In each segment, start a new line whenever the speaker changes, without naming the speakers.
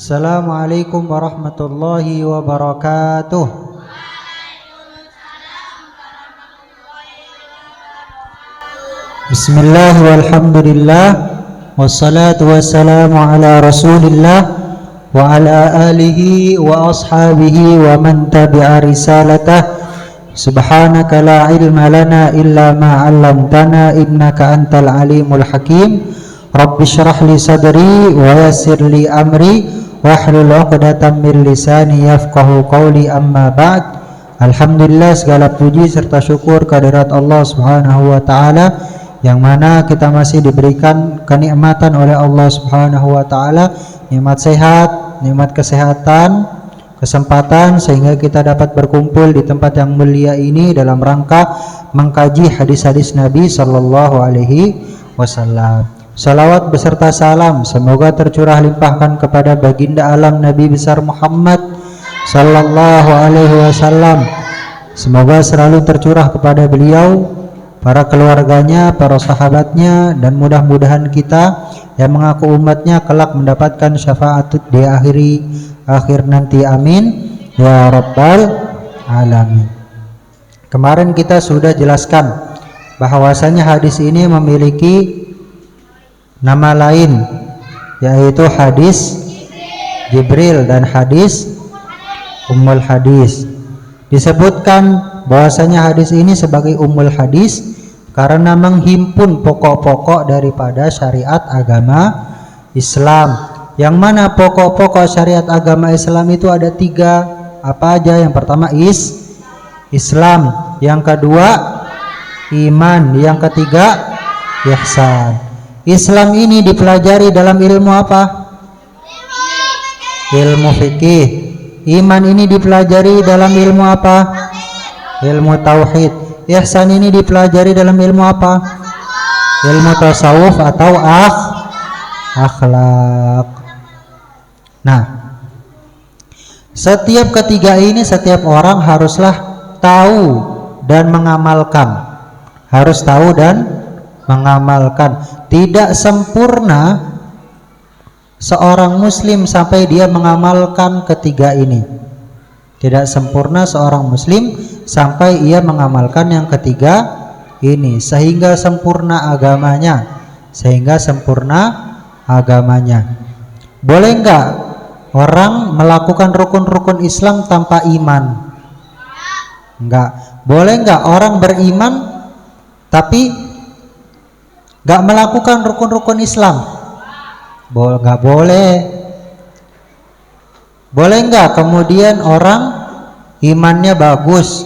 Assalamualaikum warahmatullahi wabarakatuh. Bismillah walhamdulillah wassalatu wassalamu ala rasulillah wa ala alihi wa ashabihi wa man tabi'a risalatah. Subhanaka la ilma lana illa ma 'allamtana innaka antal alimul hakim. Rabbi shrah li sadri wa yassir li amri wahlul 'uqdatam min lisani yafqahu qawli, amma ba'd. Alhamdulillah, segala puji serta syukur kehadirat Allah Subhanahu wa taala, yang mana kita masih diberikan kenikmatan oleh Allah Subhanahu wa taala, nikmat sehat, nikmat kesehatan, kesempatan sehingga kita dapat berkumpul di tempat yang mulia ini dalam rangka mengkaji hadis-hadis Nabi sallallahu alaihi wasallam. Salawat beserta salam semoga tercurah limpahkan kepada baginda alam Nabi besar Muhammad sallallahu alaihi wasallam. Semoga selalu tercurah kepada beliau, para keluarganya, para sahabatnya, dan mudah-mudahan kita yang mengaku umatnya kelak mendapatkan syafaat di akhir nanti, amin ya rabbal alamin. Kemarin kita sudah jelaskan bahwasanya hadis ini memiliki nama lain, yaitu hadis Jibril dan hadis Ummul Hadis. Disebutkan bahwasanya hadis ini sebagai Ummul Hadis karena menghimpun pokok-pokok daripada syariat agama Islam. Yang mana pokok-pokok syariat agama Islam itu ada 3. Apa aja? Yang pertama Islam, yang kedua iman, yang ketiga ihsan. Islam ini dipelajari dalam ilmu apa? Ilmu fikih. Iman ini dipelajari dalam ilmu apa? Ilmu tauhid. Ihsan ini dipelajari dalam ilmu apa? Ilmu tasawuf atau akhlak. Nah, setiap ketiga ini setiap orang haruslah tahu dan mengamalkan. Harus tahu dan mengamalkan. Tidak sempurna seorang muslim sampai dia mengamalkan ketiga ini. Tidak sempurna seorang muslim sampai ia mengamalkan yang ketiga ini, sehingga sempurna agamanya. Boleh enggak orang melakukan rukun-rukun Islam tanpa iman? Enggak. Boleh enggak orang beriman tapi gak melakukan rukun-rukun Islam? Gak boleh. Boleh gak kemudian orang imannya bagus,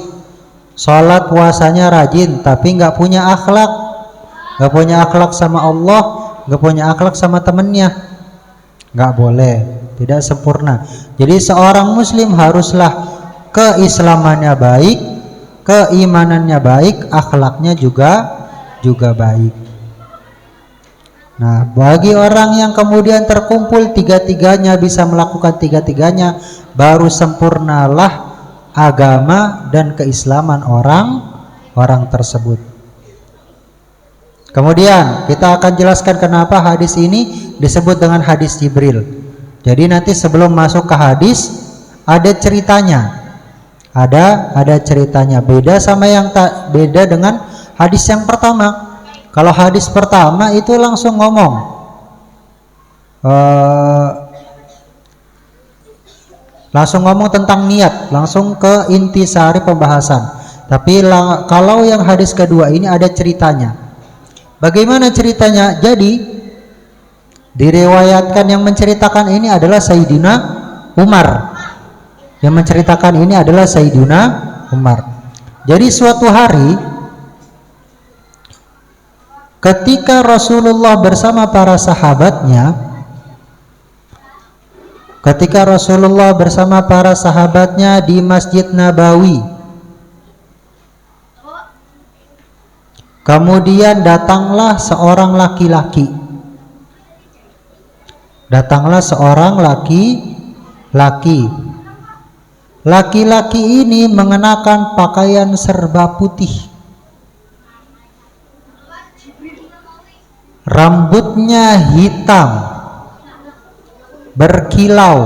sholat puasanya rajin, tapi gak punya akhlak? Gak punya akhlak sama Allah, gak punya akhlak sama temennya? Gak boleh. Tidak sempurna. Jadi seorang muslim haruslah keislamannya baik, keimanannya baik, akhlaknya juga baik. Nah, bagi orang yang kemudian terkumpul tiga-tiganya, bisa melakukan tiga-tiganya, baru sempurnalah agama dan keislaman orang tersebut. Kemudian kita akan jelaskan kenapa hadis ini disebut dengan hadis Jibril. Jadi nanti sebelum masuk ke hadis ada ceritanya. Ada ceritanya. Beda sama beda dengan hadis yang pertama. Kalau hadis pertama itu langsung ngomong tentang niat, langsung ke intisari pembahasan. Tapi kalau yang hadis kedua ini ada ceritanya. Bagaimana ceritanya? Jadi diriwayatkan yang menceritakan ini adalah Sayyidina Umar. Yang menceritakan ini adalah Sayyidina Umar. Jadi suatu hari ketika Rasulullah bersama para sahabatnya di Masjid Nabawi, kemudian datanglah seorang laki-laki. Laki-laki ini mengenakan pakaian serba putih. Rambutnya hitam. berkilau.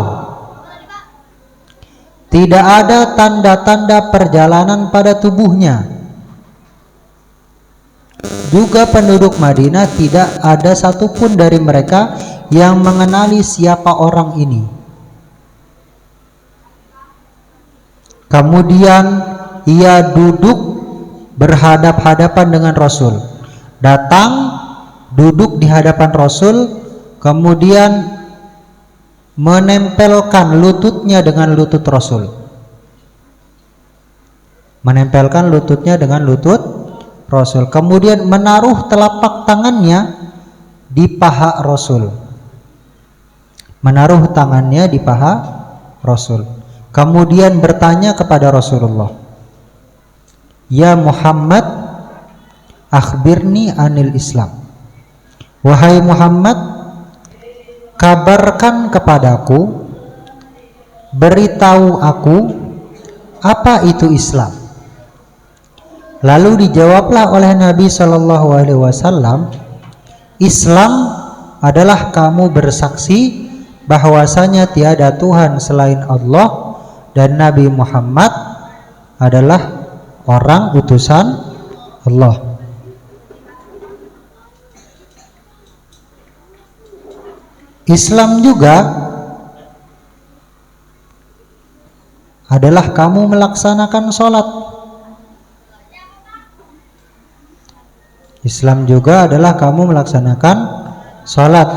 Tidak ada tanda-tanda perjalanan pada tubuhnya. Juga penduduk Madinah tidak ada satupun dari mereka yang mengenali siapa orang ini. Kemudian ia duduk berhadap-hadapan dengan Rasul. Datang, duduk di hadapan Rasul, kemudian menempelkan lututnya dengan lutut Rasul. Menempelkan lututnya dengan lutut Rasul. Kemudian menaruh telapak tangannya di paha Rasul. Menaruh tangannya di paha Rasul. Kemudian bertanya kepada Rasulullah, "Ya Muhammad, akhbirni anil Islam." Wahai Muhammad, kabarkan kepadaku, beritahu aku apa itu Islam. Lalu dijawablah oleh Nabi Shallallahu Alaihi Wasallam, Islam adalah kamu bersaksi bahwasanya tiada Tuhan selain Allah dan Nabi Muhammad adalah orang utusan Allah. Islam juga adalah kamu melaksanakan sholat. Islam juga adalah kamu melaksanakan sholat.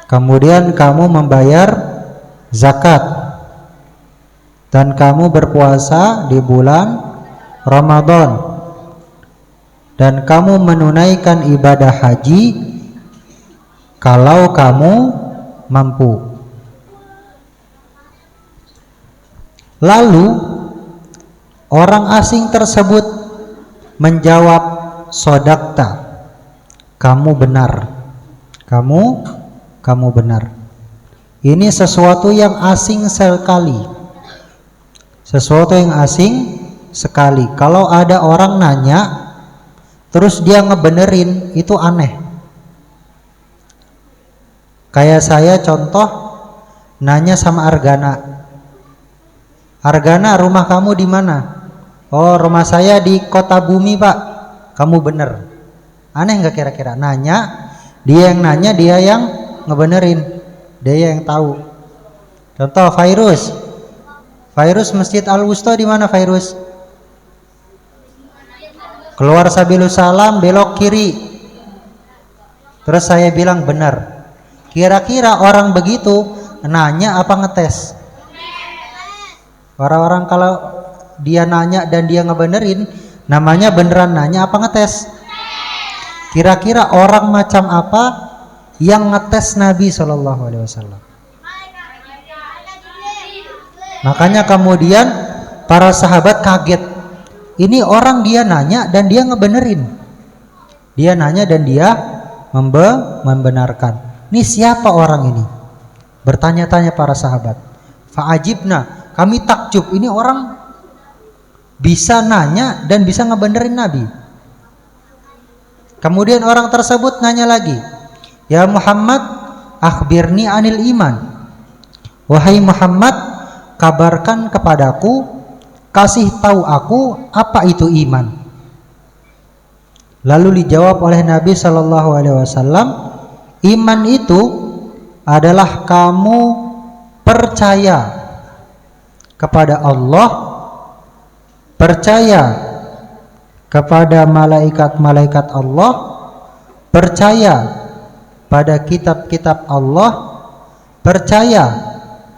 Kemudian kamu membayar zakat. Dan kamu berpuasa di bulan Ramadan. Dan kamu menunaikan ibadah haji kalau kamu mampu. Lalu orang asing tersebut menjawab, sodakta, kamu benar. Kamu benar. Ini sesuatu yang asing sekali. Sesuatu yang asing sekali. Kalau ada orang nanya terus dia ngebenerin, itu aneh. Kayak saya contoh nanya sama Argana, Argana, rumah kamu di mana? Oh, rumah saya di Kota Bumi, Pak. Kamu bener. Aneh nggak kira-kira? Nanya, dia yang nanya, dia yang ngebenerin, dia yang tahu. Contoh Virus Masjid Al-Wusta di mana Virus? Keluar Sabilus Salam, belok kiri. Terus saya bilang benar. Kira-kira orang begitu nanya apa ngetes? Orang-orang kalau dia nanya dan dia ngebenerin, namanya beneran nanya apa ngetes? Kira-kira orang macam apa yang ngetes Nabi Shallallahu Alaihi Wasallam? Makanya kemudian para sahabat kaget. Ini orang dia nanya dan dia ngebenerin. Dia nanya dan dia membenarkan. Ini siapa orang ini? Bertanya-tanya para sahabat. Fa'ajibna, kami takjub. Ini orang bisa nanya dan bisa ngebenerin Nabi. Kemudian orang tersebut nanya lagi, Ya Muhammad, akhbirni anil iman. Wahai Muhammad, kabarkan kepadaku, kasih tahu aku apa itu iman. Lalu dijawab oleh Nabi Shallallahu Alaihi Wasallam, iman itu adalah kamu percaya kepada Allah, percaya kepada malaikat-malaikat Allah, percaya pada kitab-kitab Allah, percaya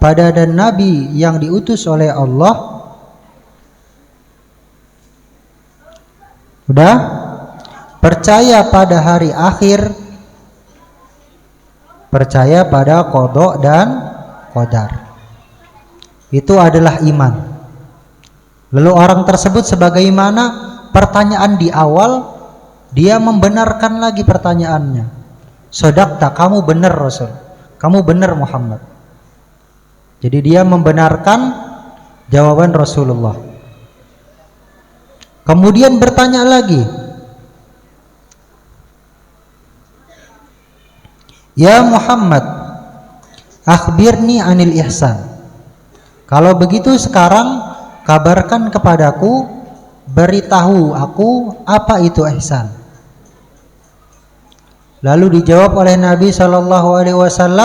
pada dan nabi yang diutus oleh Allah. Udah? Percaya pada hari akhir, percaya pada qada dan qadar. Itu adalah iman. Lalu orang tersebut sebagaimana pertanyaan di awal, dia membenarkan lagi pertanyaannya. Sodakta, kamu benar Rasul, kamu benar Muhammad. Jadi dia membenarkan jawaban Rasulullah. Kemudian bertanya lagi, Ya Muhammad, Akhbirni anil ihsan. Kalau begitu sekarang kabarkan kepadaku, beritahu aku apa itu ihsan. Lalu dijawab oleh Nabi SAW,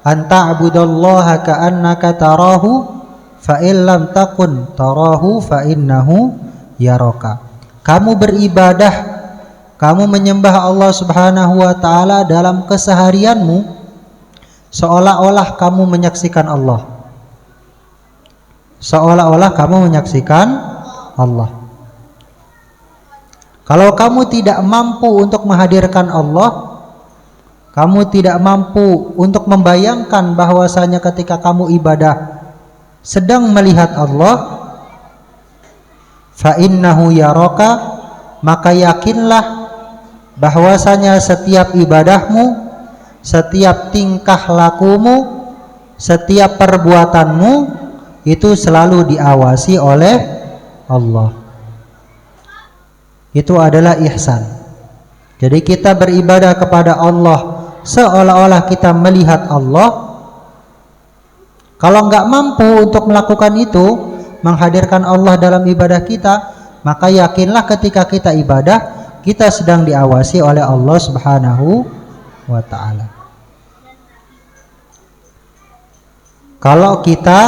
anta abudallaha ka'annaka tarahu fa illam takun tarahu fa innahu yaraka. Kamu beribadah, kamu menyembah Allah Subhanahu wa taala dalam keseharianmu seolah-olah kamu menyaksikan Allah. Seolah-olah kamu menyaksikan Allah. Kalau kamu tidak mampu untuk menghadirkan Allah, kamu tidak mampu untuk membayangkan bahwasanya ketika kamu ibadah sedang melihat Allah, fa innahu yaraka, maka yakinlah bahwasanya setiap ibadahmu, setiap tingkah lakumu, setiap perbuatanmu itu selalu diawasi oleh Allah. Itu adalah ihsan. Jadi kita beribadah kepada Allah seolah-olah kita melihat Allah. Kalau nggak mampu untuk melakukan itu, menghadirkan Allah dalam ibadah kita, maka yakinlah ketika kita ibadah, kita sedang diawasi oleh Allah Subhanahu wa ta'ala. Kalau kita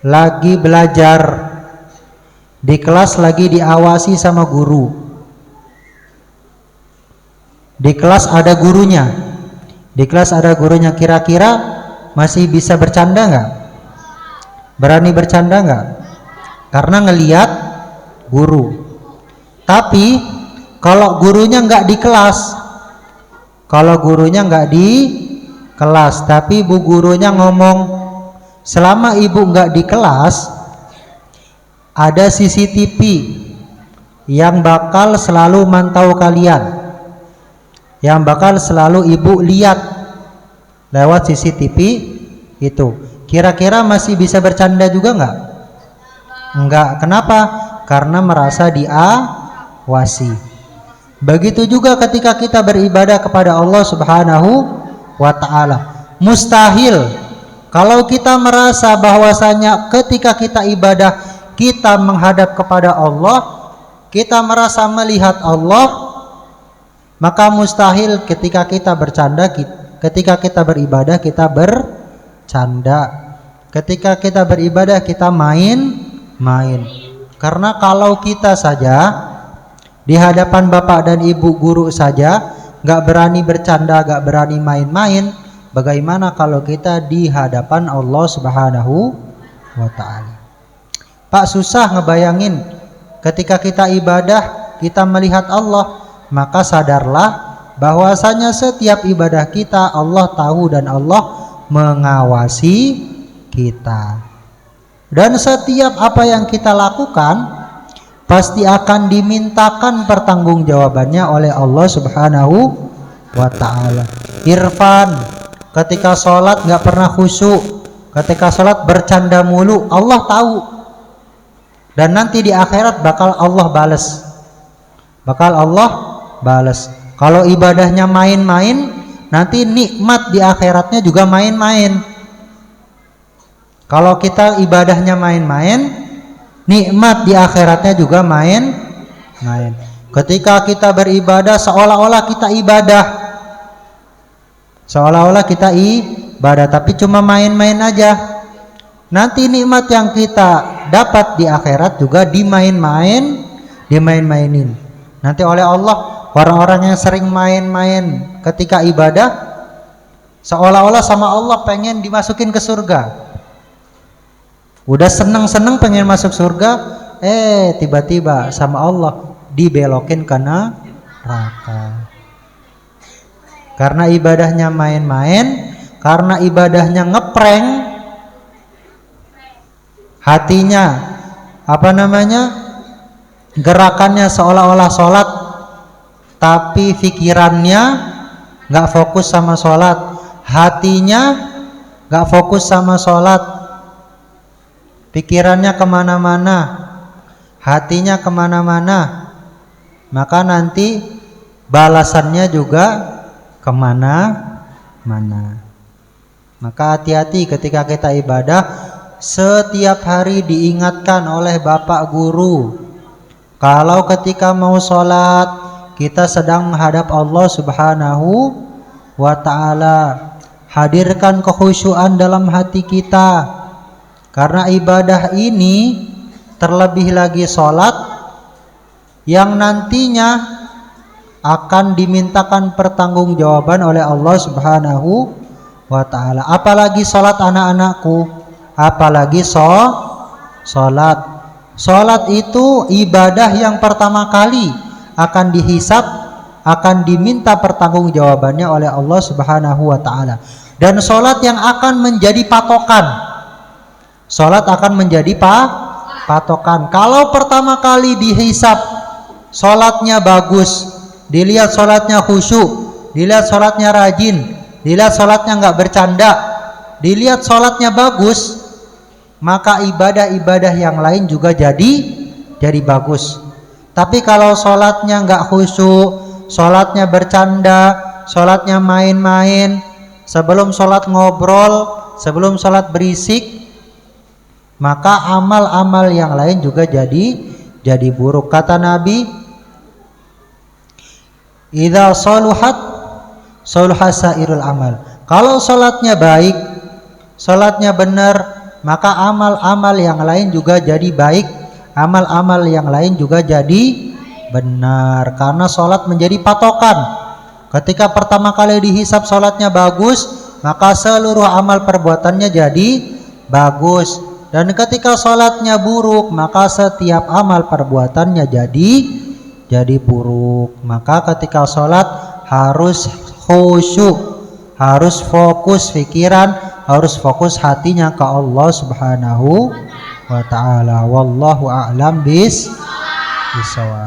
lagi belajar di kelas, lagi diawasi sama guru, di kelas ada gurunya, kira-kira masih bisa bercanda nggak? Berani bercanda nggak? Karena ngelihat guru. Tapi kalau gurunya nggak di kelas, tapi bu gurunya ngomong, selama ibu nggak di kelas, ada CCTV yang bakal selalu mantau kalian, yang bakal selalu ibu lihat lewat CCTV itu. Kira-kira masih bisa bercanda juga nggak? Enggak. Kenapa? Karena merasa diawasi. Begitu juga ketika kita beribadah kepada Allah Subhanahu wa ta'ala. Mustahil kalau kita merasa bahwasanya ketika kita ibadah kita menghadap kepada Allah, kita merasa melihat Allah, maka mustahil ketika kita bercanda, ketika kita beribadah kita bercanda, ketika kita beribadah kita main-main. Karena kalau kita saja di hadapan bapak dan ibu guru saja nggak berani bercanda, nggak berani main-main, bagaimana kalau kita di hadapan Allah Subhanahu wa ta'ala? Pak, susah ngebayangin ketika kita ibadah kita melihat Allah. Maka sadarlah bahwasanya setiap ibadah kita Allah tahu dan Allah mengawasi kita. Dan setiap apa yang kita lakukan pasti akan dimintakan pertanggungjawabannya oleh Allah Subhanahu wa ta'ala. Irfan ketika sholat nggak pernah khusyuk, ketika sholat bercanda mulu, Allah tahu. Dan nanti di akhirat bakal Allah balas. Kalau ibadahnya main-main, nanti nikmat di akhiratnya juga main-main. Kalau kita ibadahnya main-main, nikmat di akhiratnya juga main-main. Ketika kita beribadah seolah-olah kita ibadah, tapi cuma main-main aja. Nanti nikmat yang kita dapat di akhirat juga dimain-mainin. Nanti oleh Allah, orang-orang yang sering main-main ketika ibadah seolah-olah sama Allah pengen dimasukin ke surga. Udah seneng-seneng pengen masuk surga, tiba-tiba sama Allah dibelokin ke neraka. Karena ibadahnya main-main, karena ibadahnya ngeprank, hatinya gerakannya seolah-olah sholat, tapi pikirannya nggak fokus sama sholat, hatinya nggak fokus sama sholat, pikirannya kemana-mana, hatinya kemana-mana, maka nanti balasannya juga kemana-mana. Maka hati-hati ketika kita ibadah, setiap hari diingatkan oleh bapak guru, kalau ketika mau sholat kita sedang menghadap Allah Subhanahu wa ta'ala, hadirkan kekhusyuan dalam hati kita, karena ibadah ini, terlebih lagi sholat yang nantinya akan dimintakan pertanggungjawaban oleh Allah Subhanahu wa ta'ala. Apalagi sholat anak-anakku, apalagi sholat. Sholat itu ibadah yang pertama kali akan dihisab, akan diminta pertanggungjawabannya oleh Allah Subhanahu wa ta'ala. Dan sholat yang akan menjadi patokan, sholat akan menjadi patokan. Kalau pertama kali dihisab sholatnya bagus, dilihat sholatnya khusyuk, dilihat sholatnya rajin, dilihat sholatnya nggak bercanda, dilihat sholatnya bagus, maka ibadah-ibadah yang lain juga jadi bagus. Tapi kalau sholatnya nggak khusyuk, sholatnya bercanda, sholatnya main-main, sebelum sholat ngobrol, sebelum sholat berisik, maka amal-amal yang lain juga jadi buruk. Kata Nabi, idza saluhat saluha sairul amal. Kalau sholatnya baik, sholatnya benar, maka amal-amal yang lain juga jadi baik, amal-amal yang lain juga jadi benar, karena sholat menjadi patokan. Ketika pertama kali dihisab sholatnya bagus, maka seluruh amal perbuatannya jadi bagus. Dan ketika sholatnya buruk, maka setiap amal perbuatannya jadi buruk. Maka ketika sholat harus khusyuk, harus fokus pikiran, harus fokus hatinya ke Allah Subhanahu wa ta'ala. Wallahu a'lam bis-shawab.